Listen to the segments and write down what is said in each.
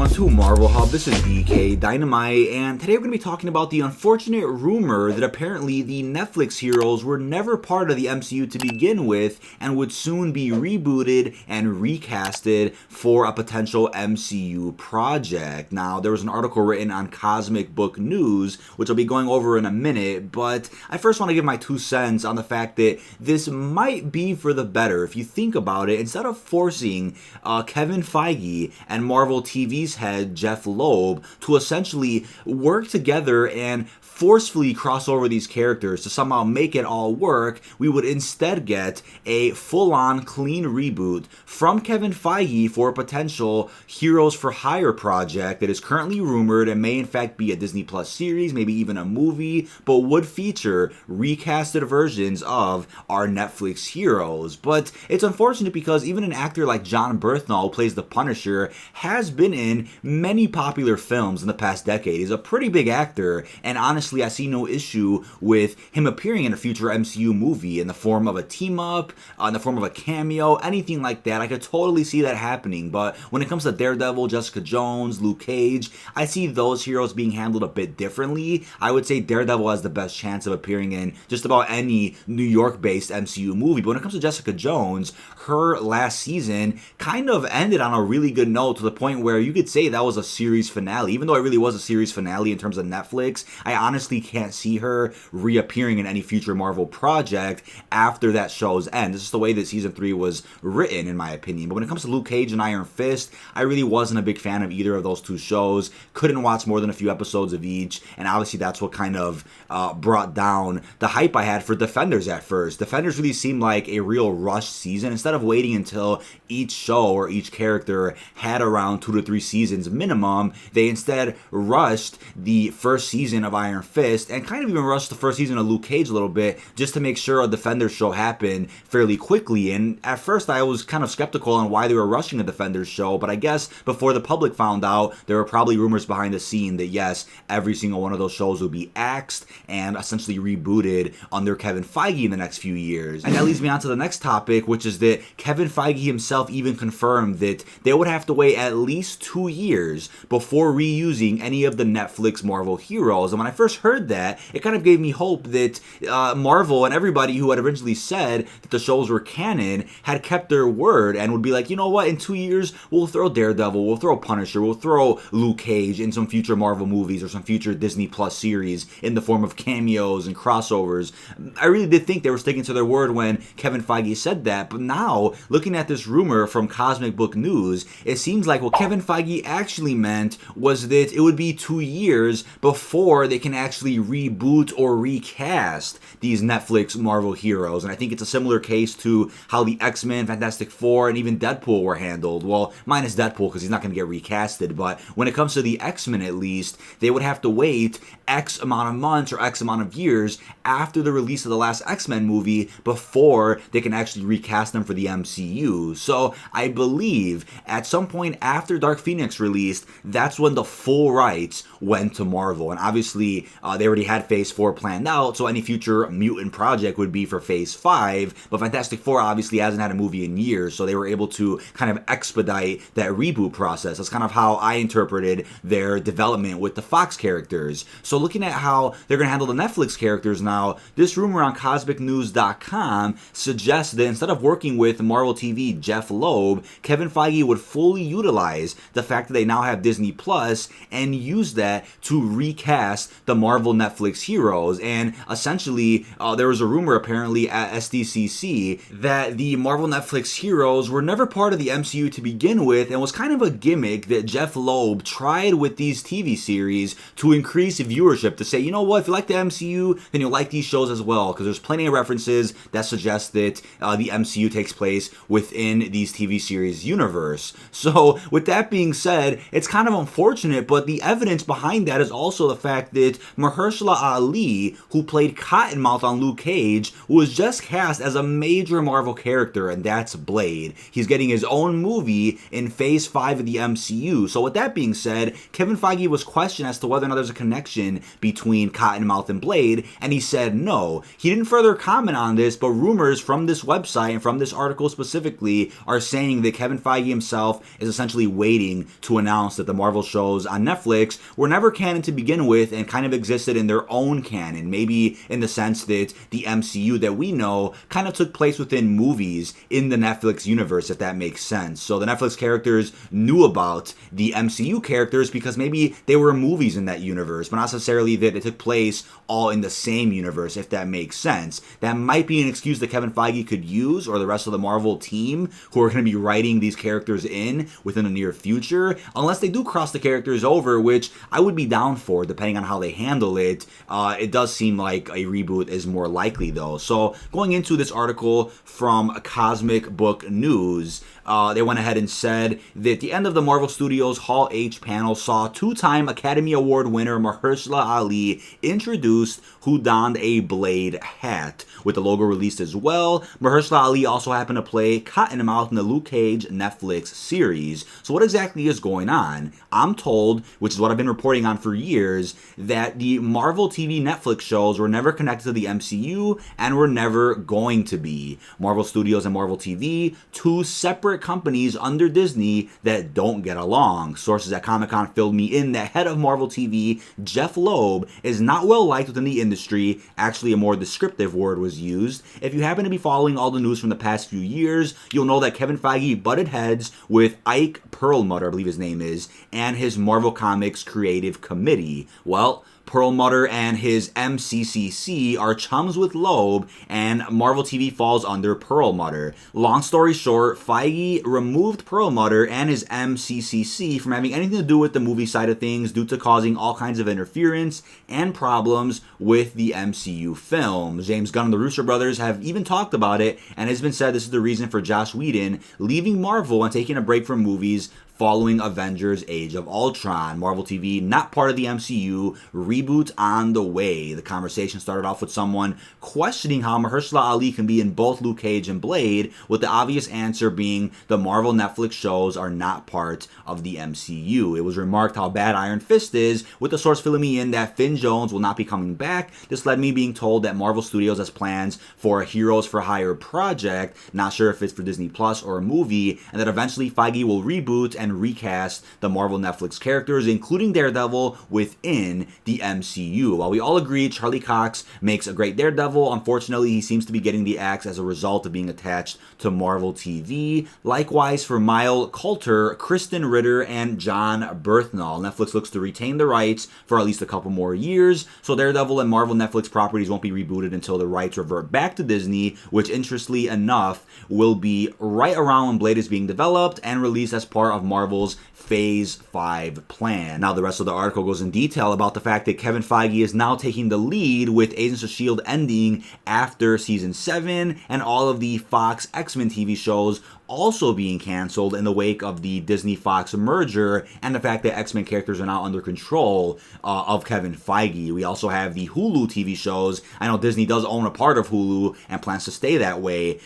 everyone to Marvel Hub. This is DK Dynamite, and today we're going to be talking about the unfortunate rumor that apparently the Netflix heroes were never part of the MCU to begin with and would soon be rebooted and recasted for a potential MCU project. Now, there was an article written on CosmicBookNews, which I'll be going over in a minute, but I first want to give my 2 cents on the fact that this might be for the better. If you think about it, instead of forcing Kevin Feige and Marvel TV's head Jeff Loeb to essentially work together and forcefully cross over these characters to somehow make it all work, we would instead get a full-on clean reboot from Kevin Feige for a potential Heroes for Hire project that is currently rumored and may in fact be a Disney Plus series, maybe even a movie, but would feature recasted versions of our Netflix heroes. But it's unfortunate because even an actor like Jon Bernthal, who plays the Punisher, has been in many popular films in the past decade. He's a pretty big actor, and honestly, I see no issue with him appearing in a future MCU movie in the form of a team-up, in the form of a cameo, anything like that. I could totally see that happening, but when it comes to Daredevil, Jessica Jones, Luke Cage, I see those heroes being handled a bit differently. I would say Daredevil has the best chance of appearing in just about any New York-based MCU movie, but when it comes to Jessica Jones, her last season kind of ended on a really good note to the point where you could say that was a series finale. Even though it really was a series finale in terms of Netflix, I honestly can't see her reappearing in any future Marvel project after that show's end. This is the way that season 3 was written, in my opinion. But when it comes to Luke Cage and Iron Fist, I really wasn't a big fan of either of those 2 shows. Couldn't watch more than a few episodes of each, and obviously that's what kind of brought down the hype I had for Defenders at first. Defenders really seemed like a real rushed season. Instead of waiting until each show or each character had around 2 to 3 seasons minimum, they instead rushed the first season of Iron Fist and kind of even rushed the first season of Luke Cage a little bit just to make sure a Defenders show happened fairly quickly. And at first I was kind of skeptical on why they were rushing a Defenders show, but I guess before the public found out, there were probably rumors behind the scene that yes, every single one of those shows would be axed and essentially rebooted under Kevin Feige in the next few years. And that leads me on to the next topic, which is that Kevin Feige himself even confirmed that they would have to wait at least 2 years before reusing any of the Netflix Marvel heroes. And when I first heard that, it kind of gave me hope that Marvel and everybody who had originally said that the shows were canon had kept their word and would be like, you know what, in 2 years, we'll throw Daredevil, we'll throw Punisher, we'll throw Luke Cage in some future Marvel movies or some future Disney Plus series in the form of cameos and crossovers. I really did think they were sticking to their word when Kevin Feige said that, but now, looking at this rumor from CosmicBookNews, it seems like what Kevin Feige actually meant was that it would be 2 years before they can actually reboot or recast these Netflix Marvel heroes. And I think it's a similar case to how the X-Men, Fantastic Four, and even Deadpool were handled. Well, minus Deadpool because he's not going to get recasted, but when it comes to the X-Men at least, they would have to wait X amount of months or X amount of years after the release of the last X-Men movie before they can actually recast them for the MCU. So I believe at some point after Dark Phoenix released, that's when the full rights went to Marvel. And obviously they already had Phase 4 planned out, so any future mutant project would be for Phase 5, but Fantastic Four obviously hasn't had a movie in years, so they were able to kind of expedite that reboot process. That's kind of how I interpreted their development with the Fox characters. So looking at how they're going to handle the Netflix characters now, this rumor on CosmicNews.com suggests that instead of working with Marvel TV Jeff Loeb, Kevin Feige would fully utilize the fact that they now have Disney Plus and use that to recast the Marvel Netflix heroes. And essentially, there was a rumor apparently at SDCC that the Marvel Netflix heroes were never part of the MCU to begin with and was kind of a gimmick that Jeff Loeb tried with these TV series to increase viewership, to say, you know what, if you like the MCU, then you'll like these shows as well, because there's plenty of references that suggest that the MCU takes place within these TV series universe. So with that being said, it's kind of unfortunate, but the evidence behind that is also the fact that Mahershala Ali, who played Cottonmouth on Luke Cage, was just cast as a major Marvel character, and that's Blade. He's getting his own movie in Phase 5 of the MCU. So with that being said, Kevin Feige was questioned as to whether or not there's a connection between Cottonmouth and Blade, and he said no. He didn't further comment on this, but rumors from this website and from this article specifically are saying that Kevin Feige himself is essentially waiting to announce that the Marvel shows on Netflix were never canon to begin with and kind of existed in their own canon, maybe in the sense that the MCU that we know kind of took place within movies in the Netflix universe, if that makes sense. So the Netflix characters knew about the MCU characters because maybe they were movies in that universe, but not necessarily that they took place all in the same universe, if that makes sense. That might be an excuse that Kevin Feige could use, or the rest of the Marvel team who are going to be writing these characters in within the near future, unless they do cross the characters over, which I would be down for depending on how they handle it. It does seem like a reboot is more likely though. So going into this article from CosmicBookNews, they went ahead and said that the end of the Marvel Studios Hall H panel saw two-time Academy Award winner Mahershala Ali introduced, who donned a Blade hat, with the logo released as well. Mahershala Ali also happened to play Cottonmouth in the Luke Cage Netflix series. So what exactly is going on? I'm told, which is what I've been reporting on for years, that the Marvel TV Netflix shows were never connected to the MCU and were never going to be. Marvel Studios and Marvel TV, two separate companies under Disney that don't get along. Sources at Comic-Con filled me in that head of Marvel TV, Jeff Loeb, is not well liked within the industry. Actually, a more descriptive word was used. If you happen to be following all the news from the past few years, you'll know that Kevin Feige butted heads with Ike Perlmutter, I believe his name is, and his Marvel Comics Creative Committee. Well, Perlmutter and his MCCC are chums with Loeb, and Marvel TV falls under Perlmutter. Long story short, Feige removed Perlmutter and his MCCC from having anything to do with the movie side of things due to causing all kinds of interference and problems with the MCU films. James Gunn and the Russo brothers have even talked about it, and it's been said this is the reason for Joss Whedon leaving Marvel and taking a break from movies following Avengers Age of Ultron. Marvel TV, not part of the MCU, reboot on the way. The conversation started off with someone questioning how Mahershala Ali can be in both Luke Cage and Blade, with the obvious answer being the Marvel Netflix shows are not part of the MCU. It was remarked how bad Iron Fist is, with the source filling me in that Finn Jones will not be coming back. This led me being told that Marvel Studios has plans for a Heroes for Hire project, not sure if it's for Disney Plus or a movie, and that eventually Feige will reboot and recast the Marvel Netflix characters, including Daredevil, within the MCU. While we all agree Charlie Cox makes a great Daredevil, unfortunately he seems to be getting the axe as a result of being attached to Marvel TV. Likewise for Mile Coulter, Kristen Ritter, and John Berthnall. Netflix looks to retain the rights for at least a couple more years, so Daredevil and Marvel Netflix properties won't be rebooted until the rights revert back to Disney, which interestingly enough will be right around when Blade is being developed and released as part of Marvel's Phase 5 plan. Now, the rest of the article goes in detail about the fact that Kevin Feige is now taking the lead with Agents of S.H.I.E.L.D. ending after Season 7 and all of the Fox X-Men TV shows also being canceled in the wake of the Disney-Fox merger and the fact that X-Men characters are now under control of Kevin Feige. We also have the Hulu TV shows. I know Disney does own a part of Hulu and plans to stay that way.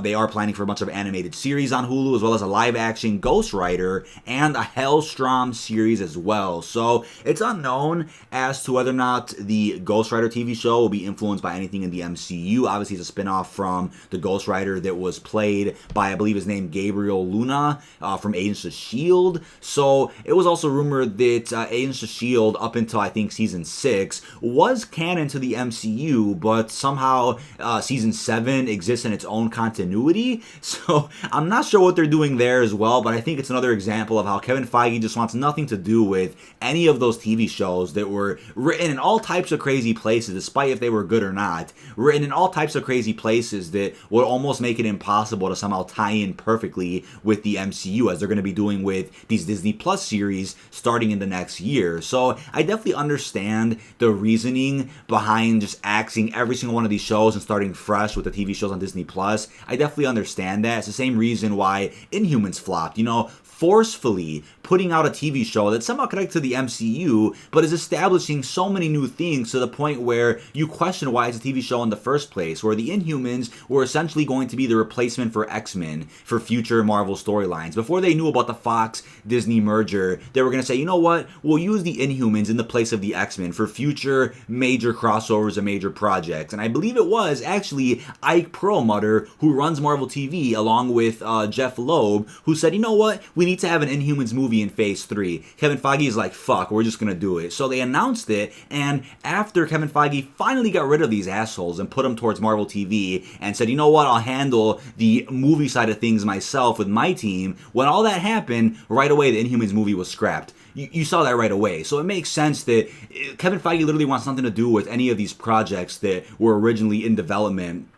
They are planning for a bunch of animated series on Hulu, as well as a live-action Ghost Rider and a Hellstrom series as well. So it's unknown as to whether or not the Ghost Rider TV show will be influenced by anything in the MCU. Obviously, it's a spinoff from the Ghost Rider that was played by, I believe his name, Gabriel Luna from Agents of S.H.I.E.L.D. So it was also rumored that Agents of S.H.I.E.L.D. up until I think Season 6 was canon to the MCU, but somehow Season 7 exists in its own continuity. So I'm not sure what they're doing there as well, but I think it's another example of how Kevin Feige just wants nothing to do with any of those TV shows that were written in all types of crazy places, despite if they were good or not, written in all types of crazy places that would almost make it impossible to somehow tie in perfectly with the MCU, as they're going to be doing with these Disney Plus series starting in the next year. So I definitely understand the reasoning behind just axing every single one of these shows and starting fresh with the TV shows on Disney Plus. I definitely understand that. It's the same reason why Inhumans flopped. You know, forcefully putting out a TV show that's somehow connected to the MCU, but is establishing so many new things to the point where you question why it's a TV show in the first place, where the Inhumans were essentially going to be the replacement for X-Men for future Marvel storylines. Before they knew about the Fox-Disney merger, they were going to say, you know what, we'll use the Inhumans in the place of the X-Men for future major crossovers and major projects. And I believe it was actually Ike Perlmutter, who runs Marvel TV, along with Jeff Loeb, who said, you know what, we need to have an Inhumans movie in Phase 3. Kevin Feige is like, fuck, we're just going to do it. So they announced it, and after Kevin Feige finally got rid of these assholes and put them towards Marvel TV and said, you know what, I'll handle the movie side of things myself with my team, when all that happened, right away the Inhumans movie was scrapped. You saw that right away. So it makes sense that Kevin Feige literally wants nothing to do with any of these projects that were originally in development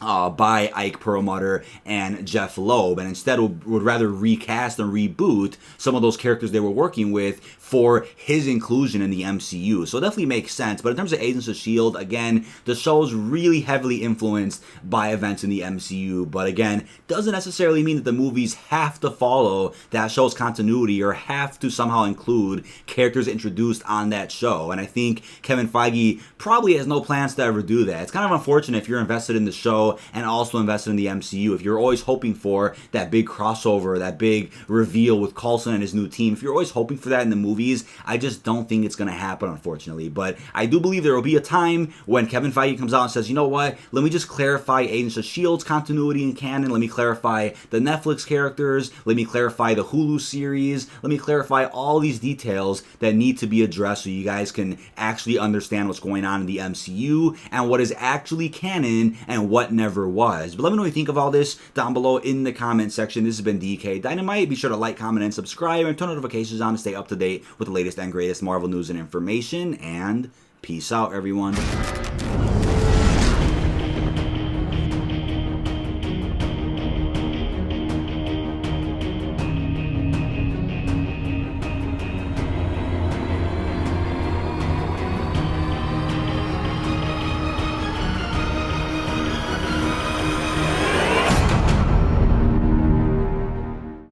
by Ike Perlmutter and Jeff Loeb, and instead would rather recast and reboot some of those characters they were working with for his inclusion in the MCU. So it definitely makes sense. But in terms of Agents of S.H.I.E.L.D., again, the show's really heavily influenced by events in the MCU, but again, doesn't necessarily mean that the movies have to follow that show's continuity or have to somehow include characters introduced on that show. And I think Kevin Feige probably has no plans to ever do that. It's kind of unfortunate if you're invested in the show and also invested in the MCU. If you're always hoping for that big crossover, that big reveal with Coulson and his new team, if you're always hoping for that in the movies, I just don't think it's going to happen, unfortunately. But I do believe there will be a time when Kevin Feige comes out and says, you know what, let me just clarify Agents of S.H.I.E.L.D.'s continuity in canon, let me clarify the Netflix characters, let me clarify the Hulu series, let me clarify all these details that need to be addressed so you guys can actually understand what's going on in the MCU and what is actually canon and what never was. But let me know what you think of all this down below in the comment section. This has been DK Dynamite. Be sure to like, comment, and subscribe, and turn notifications on to stay up to date with the latest and greatest Marvel news and information. And peace out, everyone.